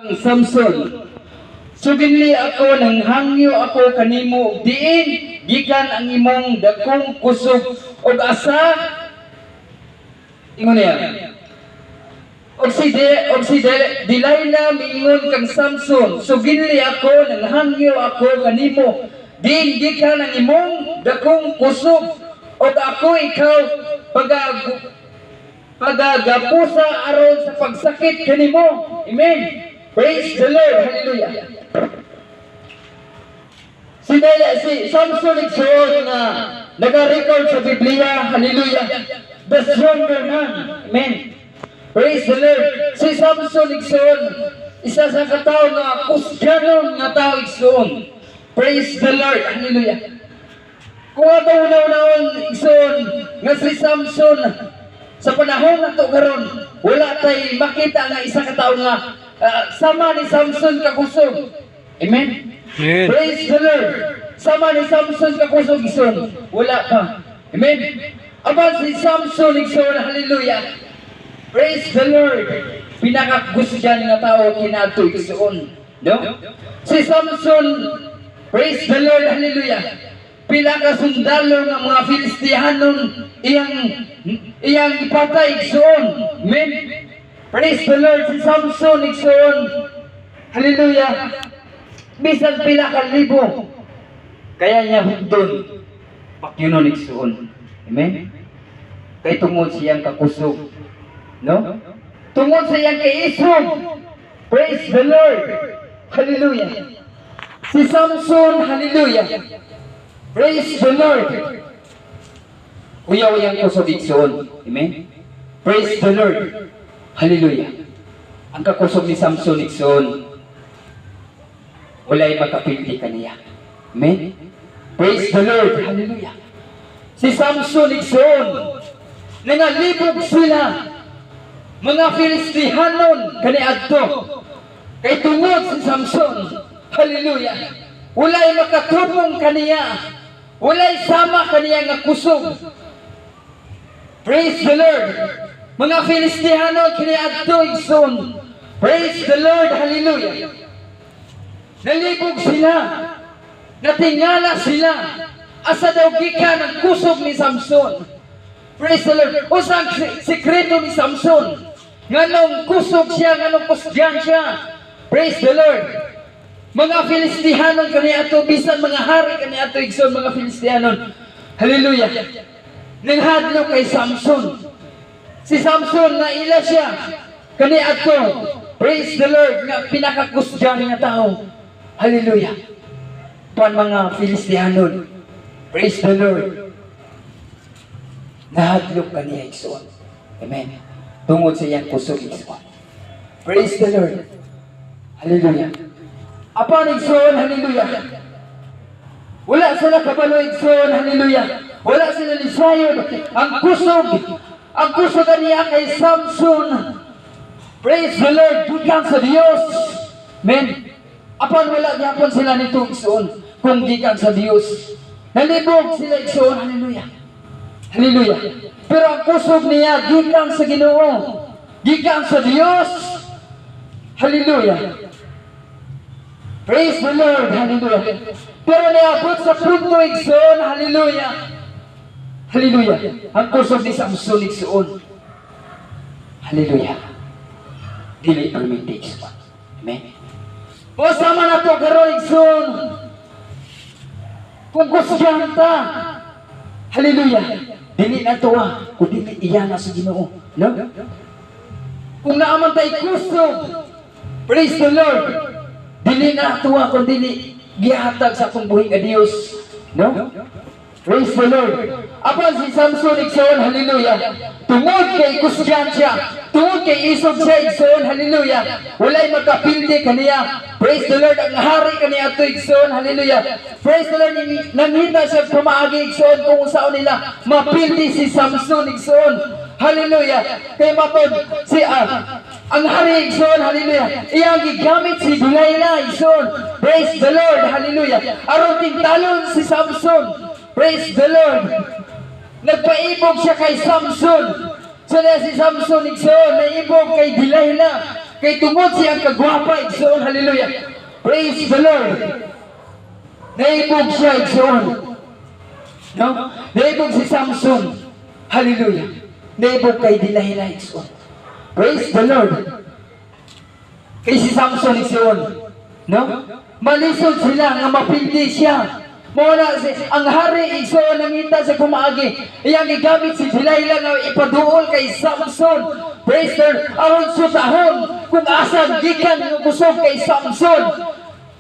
Samson, sugili ako nang hangyo ako kanimo diin gikan ang imong dakong kusog og asa ingon niya. Og si Delilah miingon kang Samson, sugili ako nang hangyo ako kanimo diin gikan ang imong dakong kusog og ako ikaw pagagapusa aron sa pagsakit kanimo. Amen. Praise the Lord. Hallelujah. Si Samson igsoon na nag-record sa Biblia. Hallelujah. The stronger man. Amen. Praise the Lord. Si Samson igsoon, isa sa katao na kusganon nga tao igsoon. Praise the Lord. Hallelujah. Kung ato una-unahon igsoon nga si Samson sa panahon na ito karon, wala tayo makita nga isa katao nga sama ni Samson kakusog. Amen? Amen. Praise the Lord. Sama ni Samson kakusog ison. Wala pa. Amen? Aban si Samson ison. Hallelujah. Praise the Lord. Pinakagusgan nga tao kinato ison. No? Si Samson, praise the Lord. Hallelujah. Pila ka sundalo nga mga Filistihanon iyang ipatay ison. Amen? Praise the Lord. Si Samson igsoon, hallelujah, bisan pila ka libo kaya niya hugdon pakyunon igsoon. Amen. Kay tungod siyang kakusog, no? Tungod siyang kaisog. Praise the Lord. Hallelujah. Si Samson, hallelujah, praise the Lord, uyang kusog igsoon. Amen. Praise the Lord. Hallelujah. Ang kakusog ni Samson igsoon, walay makapildi kaniya. Amen. Praise the Lord. Hallelujah. Si Samson igsoon, nangalibog sila mga Filistihanon kaniadto. Kay tungod si Samson, hallelujah, walay makatubong kaniya, walay sama kaniya nga kusog. Praise the Lord. Mga Filistihano kiniadto igsoon. Praise the Lord. Hallelujah. Nalibog sila. Natingala sila. Asa daw gikan ang kusog ni Samson. Praise the Lord. Usang sikreto ni Samson. Nganong kusog siya, nganong kusgan siya. Praise the Lord. Mga Filistihano kaniadto, bisan mga hari kaniadto igsoon mga Filistihano. Hallelujah. Nanghadlo kay Samson. Si Samson na ila siya kaniadto, praise the Lord, nga pinakakusgan nga tao. Hallelujah. Pan mga Filistihanon, praise the Lord, nahadlok kaniya igsoon. Amen. Tungod sa iyang kusog igsoon. Praise the Lord. Hallelujah. Apan igsoon, hallelujah, wala sila kabalo igsoon, hallelujah, wala sila lisayod. Ang kusog niya kay Samson, praise the Lord, gikan sa Dios. Amen. Apan wala gyapon sila nito igsoon kung gikan sa Dios. Nalibog sila igsoon, hallelujah. Hallelujah. Pero ang kusog niya gikan sa Ginoo, gikan sa Dios. Hallelujah. Praise the Lord, hallelujah. Pero niabot sa punto igsoon, hallelujah. Hallelujah. Ang kusog ni Samson igsoon, hallelujah, dili permit igsoon. Amen. O sama na to karon igsoon, kung kusgan ta, hallelujah, dili na to kung dili iya na sa Ginoo, no? Kung naaman tayo kusog, praise the Lord, dili na to kung dili gihatag sa atong buhing a Dios, no? Praise the Lord. Apan si Samson igsoon, hallelujah, tungod kay kusgan siya, tungod kay isog siya igsoon, hallelujah, walay magkapildi kaniya. Praise the Lord. Ang hari kaniya to igsoon, hallelujah. Praise the Lord. Nanghita siya pumaagi igsoon kung saan nila mapildi si Samson igsoon, hallelujah. Kay matod si ang hari igsoon, hallelujah, iyang gigamit si Delilah igsoon, praise the Lord, hallelujah, aron tingtalon si Samson. Praise the Lord. Nagpaibog siya kay Samson. So na si Samson igsoon, naibog kay Delilah. Kay tungod siyang kagwapa, igsoon, hallelujah. Praise the Lord. Naibog siya, igsoon. No? Naibog si Samson. Hallelujah. Naibog kay Delilah, igsoon. Praise the Lord. Kay si Samson, igsoon. No? Malisod sila nga mapildi siya. Muna ang hari igsoon nangita sa kumaagi. Iyang gigamit si Delilah nga ipaduol kay Samson. Praise the Lord. Aron sutahon kung asa gikan nga kusog kay Samson.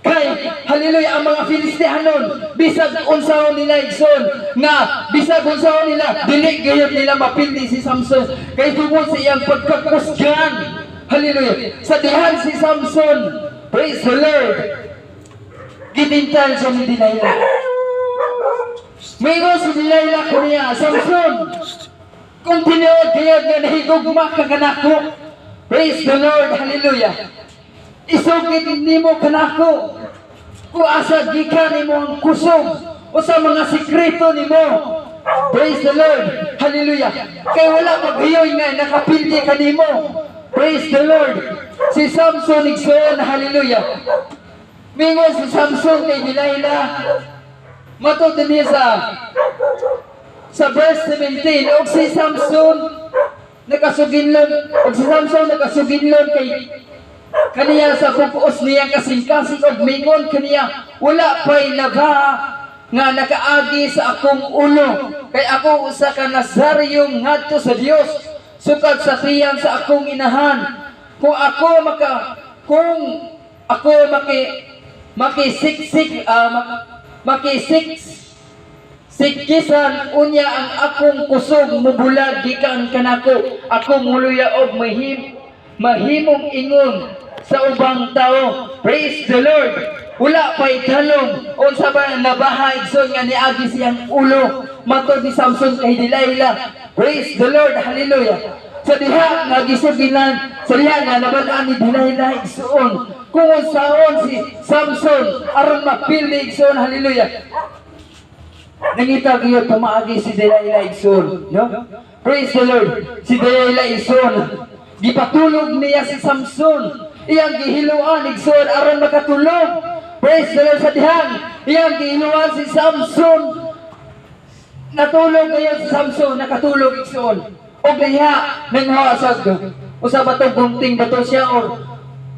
Kay hallelujah ang mga Filistihanon bisag unsahon nila igsoon nga bisag unsahon nila dili gayud nila mapildi si Samson kay tungod sa iyang pagkakusgan. Hallelujah. Sa dihan si Samson, praise the Lord, gitintal siya ni Delilah. Mayroon si Delilah kaniya, Samson, kung tinuod kayod nga nahigugma ka kanako, praise the Lord, hallelujah. Isugid nimo kanako, kung asa gikan nimo ang kusog, o sa mga sikreto nimo, praise the Lord, hallelujah. Kay wala maghiyoy nga nakapildi ka nimo, praise the Lord. Si Samson igsoon, hallelujah. Mingon si Samson kay Delilah, matod niya sa verse 17, og si Samson nakasuginlon, kay kaniya sa pupuos niya kasing-kasing og mingon kaniya, wala pa'y laga nga nakaagi sa akong ulo, kay ako usa ka Nazaryong ngadto sa Dios, sukad sa tiyan sa akong inahan. Kung ako sikisan unya ang akong kusog mubulag gikan kanako, ako muluya og mahimong ingon sa ubang tao. Praise the Lord. Wala pa'y talong unsa ba nabahay igsoon nga niagi siyang ulo, matod ni Samson kay Delilah. Praise the Lord, hallelujah. Sa diha nga gisugilan, sa diha nga nabalaan ni Delilah igsoon kung unsaon si Samson aron mapildi igsoon, hallelujah. Nangita kayo tumaagi si Delilah igsoon, no? Praise the Lord. Si Delilah igsoon, gipatulog niya si Samson, iyang gihiluan igsoon aron makatulog. Praise the Lord. Sa dihang iyang gihiluan si Samson, natulog ngayon si Samson, nakatulog igsoon. Og diha nanghawa sa usa ba to gunting bato siya or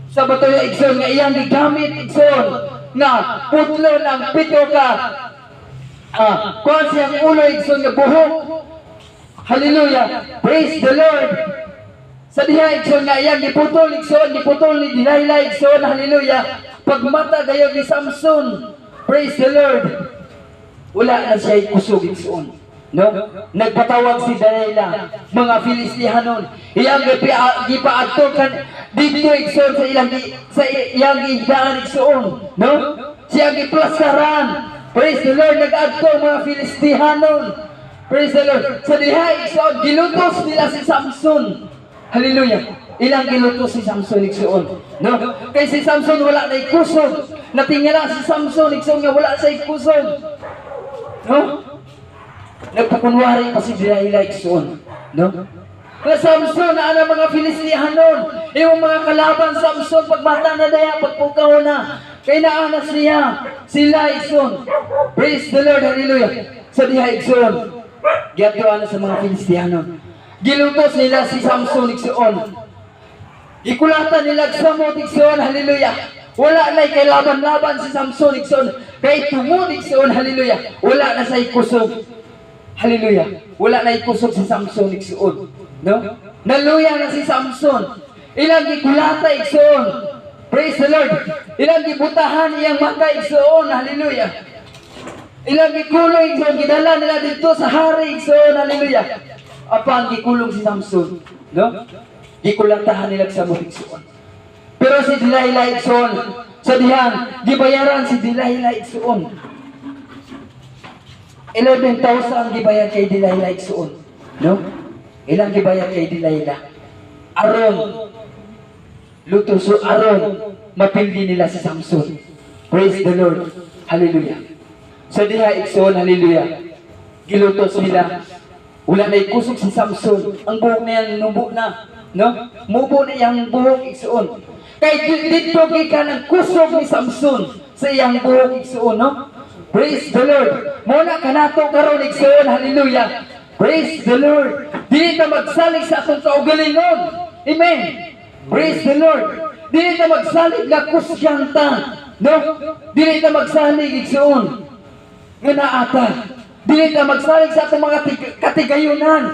sa bato igsoon nga iyang gigamit igsoon na putlo ng pito ka kuan siyang ulo igsoon nga buhok. Hallelujah. Praise the Lord. Sa diha igsoon nga iyang giputol ni Delilah igsoon, hallelujah. Pagmata gayo ni Samson, praise the Lord, wala na siya kusog igsoon, no? Nagpatawag si Delilah, mga Filistihanon, iyang gipaadto kan dito igsoon sa iyang igdaan igsoon, no? Siya giplasaran, praise the Lord, nag-adto mga Filistihanon, praise the Lord. Sa diha igsoon gilutos nila si Samson, hallelujah. Ilang gilutos si Samson igsoon, no? Kay si Samson wala na ikusog, natingala si Samson igsoon nga wala sa ikusog, no? Nagpakunwari pa si Delilah igsoon, no? Nga Samson na ang mga Filistihanon, yung mga kalaban Samson pagmata na daya pagpukaw na, kay naana sila igsoon. Praise the Lord, hallelujah. Sa diha igsoon, giadtoan sa mga Filistihanon, gilutos nila si Samson igsoon. Ikulatan nila sa mo igsoon, hallelujah. Wala na kay laban-laban si Samson igsoon. Kay tungod igsoon, hallelujah. Wala na sa ikusog. Hallelujah. Wala na ikusog si Samson igsoon, no? Naluya na si Samson. Ilang gikulata igsoon. Praise the Lord. Ilang gibutahan iyang mata igsoon, hallelujah. Ilang gikulong igsoon, gidala nila dito sa hari igsoon, hallelujah. Apang gikulong si Samson, no? Gikulatahan nila sa igsoon. Pero si Delilah igsoon, sa dihang gibayaran si Delilah igsoon. 11,000 ang gibayad kay Delilah igsoon, no? Ilang gibayad kay Delilah aron lutuso, aron mapildi nila si Samson. Praise the Lord, hallelujah. Sa diha igsoon, hallelujah, gilutos nila. Wala na ikusog si Samson, ang buhok niya nubo na. no? Mubo na iyang buhok igsuon. Kay dito gikan ang kusog ni Samson sa iyang buhok igsuon, no? Praise the Lord. Muna kanato karon igsuon, hallelujah. Praise the Lord. Dili ta magsalig sa atong kaugalingon. Amen. Praise the Lord. Dili ta magsalig nga kusyang ta, no? Dili ta magsalig igsuon nga naata. Dili ta magsalig sa atong mga katigayunan,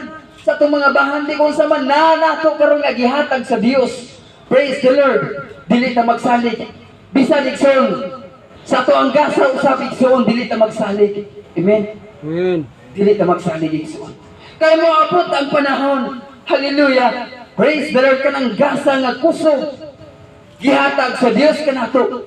sa atong mga bahandi kung sa man nato karon nga gihatag sa Dios. Praise the Lord. Dili ta magsalig bisan igsoon sa ato ang gasa usab igsoon, dili ta magsalig. Amen. Amen. Dili ta magsalig igsoon. Kay mo abot ang panahon. Hallelujah. Praise the Lord, kanang gasa nga kusog gihatag sa Dios kanato.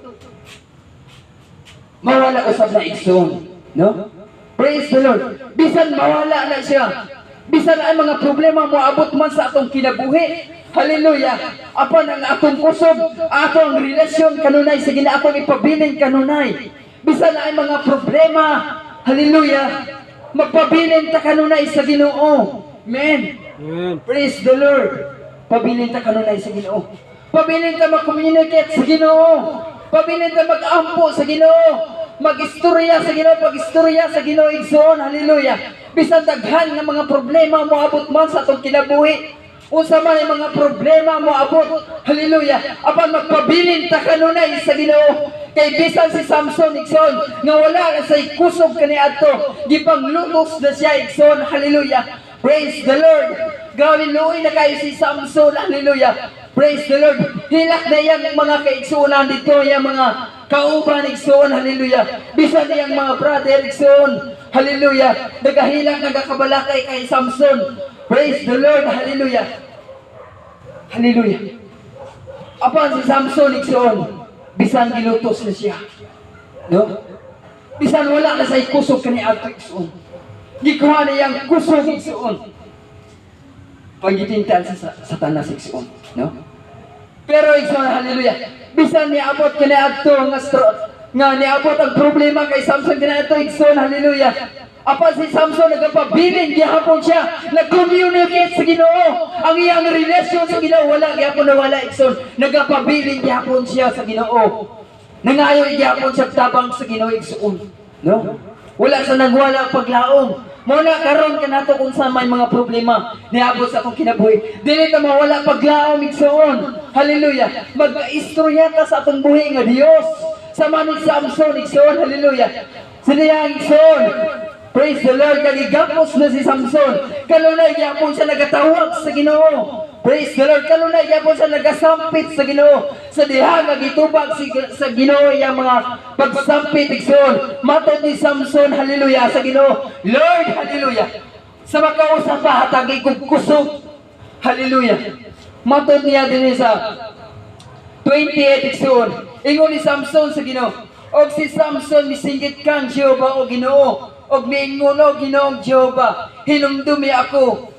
Mawala usab na igsoon, no? Praise the Lord. Bisan mawala na siya. Bisan ang mga problema mo abot man sa atong kinabuhi. Hallelujah. Apan ang atong kusog, atong relasyon kanunay sige na atong ipabilin kanunay. Bisan ang mga problema, hallelujah, magpabilin ta kanunay sa Ginoo. Amen. Amen. Praise the Lord. Pabilin ta kanunay sa Ginoo. Pabilin ta mag-communicate sa Ginoo. Pabilin ta mag-ampo sa Ginoo. Mag-istorya sa Ginoo, pag-istorya sa Ginoo igsoon, hallelujah. Bisan daghan nga mga problema mo abot man sa atong kinabuhi. Unsa man ang mga problema mo abot, hallelujah. Apan magpabilin ta kanunay sa Ginoo. Kay bisan si Samson igsoon nga wala sa kusog kaniadto, gipanglutos na siya igsoon, hallelujah. Praise the Lord. Grabe luoy na kayo si Samson, hallelujah. Praise the Lord. Hilak na yan mga kaigsuunan dito, yung mga kauban igsoon, hallelujah. Bisan niyang mga brother igsoon, hallelujah. Nagahilak, nagakabalakay kay Samson. Praise the Lord, hallelujah. Hallelujah. Apan si Samson igsoon, bisan gilutos na siya, no? Bisan wala na sa kusog kaniadto igsoon, gikuha na yang kusog igsoon, pagitintan sa Satanas igsoon, no? Pero igsoon, hallelujah, bisan niabot kaniadto nga niabot ang problema kay Samson kaniadto igsoon, hallelujah. Apan si Samson nagpabilin gihapon siya, nag-communicate sa Ginoo. Ang iyang relasyon sa Ginoo wala gihapon na wala igsoon. Nagpabilin gihapon siya sa Ginoo. Nangayo gihapon siya tabang sa Ginoo igsoon, no? Wala sa nagwala paglaom. Muna karon kanato kung sa may mga problema niabot sa atong kinabuhi. Dili ta mawala paglaom igsoon. Hallelujah. Mag-istorya ta sa atong buhi nga Dios. Sa manig Samson igsoon, hallelujah. Sila igsoon. Praise the Lord, kagigapos na si Samson. Kanunay gyapon siya nagatawag sa Ginoo. Praise the Lord, kanunay gyapon siya nagasampit sa Ginoo. Sa diha nga gitubag sa Ginoo yang mga pagsampit igsoon. Matod ni Samson, hallelujah, sa Ginoo. Lord, hallelujah. Sa makausap pa hatagi kog kusog. Hallelujah. Matod niya din sa 28 igsoon. Ingon ni Samson sa Ginoo. Og si Samson misinggit kang Jehova o Ginoo. Og niingon o Ginoong Jehova, hinumdumi ako